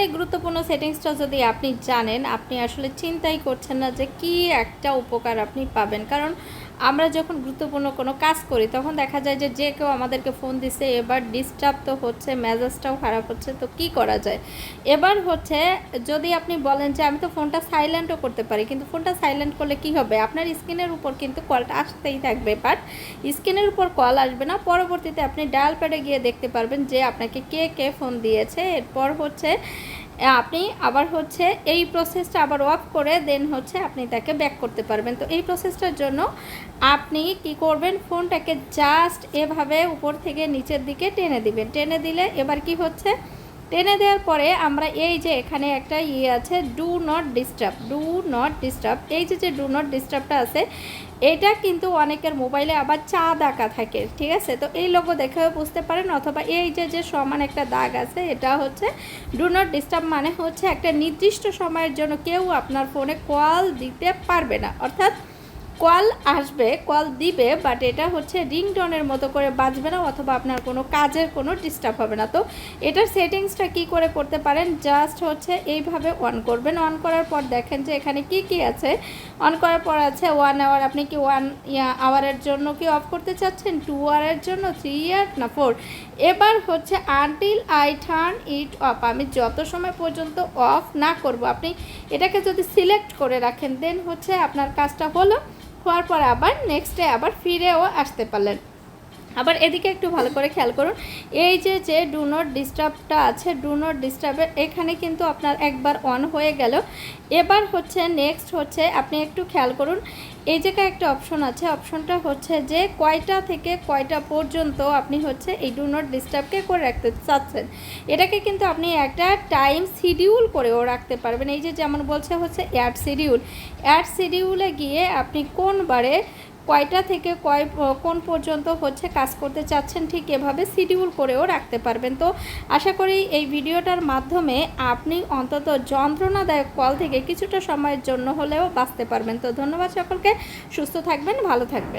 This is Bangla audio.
এই গুরুত্বপূর্ণ সেটিংসটা যদি আপনি জানেন, আপনি আসলে চিন্তাই করছেন না যে কী একটা উপকার আপনি পাবেন। কারণ আমরা যখন গুরুত্বপূর্ণ কোনো কাজ করি তখন দেখা যায় যে কেউ আমাদেরকে ফোন দিছে, এবার ডিস্টার্ব তো হচ্ছে, মেজাজটাও খারাপ হচ্ছে, তো কি করা যায়? এবার হচ্ছে যদি আপনি বলেন যে আমি তো ফোনটা সাইলেন্টও করতে পারি, কিন্তু ফোনটা সাইলেন্ট করলে কি হবে? আপনার স্ক্রিনের উপর কিন্তু কলটা আসতেই থাকবে, বাট স্ক্রিনের উপর কল আসবে না। পরবর্তীতে আপনি ডায়াল প্যাডে গিয়ে দেখতে পারবেন যে আপনাকে কে ফোন দিয়েছে। এরপর হচ্ছে আপনি আবার হচ্ছে এই প্রসেসটা আবার অফ করে দেন হচ্ছে আপনি তাকে ব্যাক করতে পারবেন। তো এই প্রসেসটার জন্য আপনি কি করবেন, ফোনটাকে জাস্ট এভাবে উপর থেকে নিচের দিকে টেনে দিবেন। টেনে দিলে এবার কি হচ্ছে, টেনে দেওয়ার পরে আমরা এই যে এখানে একটা আছে ডু নট ডিস্টার্ব, এই যে ডু নট ডিস্টার্বটা আছে, এটা কিন্তু অনেকের মোবাইলে আবার চাঁদ আঁকা থাকে, ঠিক আছে? তো এই লোগো দেখেও বুঝতে পারেন, অথবা এই যে সমান একটা দাগ আছে, এটা হচ্ছে ডু নট ডিস্টার্ব, মানে হচ্ছে একটা নির্দিষ্ট সময়ের জন্য কেউ আপনার ফোনে কল দিতে পারবে না। অর্থাৎ কল আসবে, কল দিবে, বাট এটা হচ্ছে রিংটোনের মতো করে বাজবে না, অথবা আপনার কোনো কাজের কোনো ডিস্টার্ব হবে না। তো এটার সেটিংসটা কি করে করতে পারেন, জাস্ট হচ্ছে এইভাবে অন করবেন। অন করার পর দেখেন যে এখানে কি আছে। অন করার পর আছে 1 আওয়ার, আপনি কি 1 আওয়ারের জন্য কি অফ করতে চাচ্ছেন, 2 আওয়ারের জন্য, 3 আওয়ার না 4। এবার হচ্ছে until I turn it off, আমি যত সময় পর্যন্ত অফ না করব, আপনি এটাকে যদি সিলেক্ট করে রাখেন দেন হচ্ছে আপনার কাজটা হওয়ার পর আবার নেক্সটে আবার ফিরেও আসতে পারলেন। আবার এদিকে একটু ভালো করে খেয়াল করুন, এই যে ডু নট ডিস্টার্বটা আছে, ডু নট ডিস্টার্বের এখানে কিন্তু আপনার একবার অন হয়ে গেল। এবার হচ্ছে নেক্সট হচ্ছে আপনি একটু খেয়াল করুন, এই জায়গায় একটা অপশন আছে, অপশনটা হচ্ছে যে কয়টা থেকে কয়টা পর্যন্ত আপনি হচ্ছে এই ডু নট ডিস্টার্বকে করে রাখতে চাচ্ছেন। এটাকে কিন্তু আপনি একটা টাইম শিডিউল করেও রাখতে পারবেন। এই যে যেমন বলছে হচ্ছে অ্যাড শিডিউলে গিয়ে আপনি কোন বারে কয়টা থেকে কোন পর্যন্ত হচ্ছে কাজ করতে চাচ্ছেন, ঠিক এভাবে শিডিউল করেও রাখতে পারবেন। তো আশা করি এই ভিডিওটার মাধ্যমে আপনি অন্তত যন্ত্রণাদায়ক কল থেকে কিছুটা সময়ের জন্য হলেও বাঁচতে পারবেন। তো ধন্যবাদ সকলকে, সুস্থ থাকবেন, ভালো থাকবেন।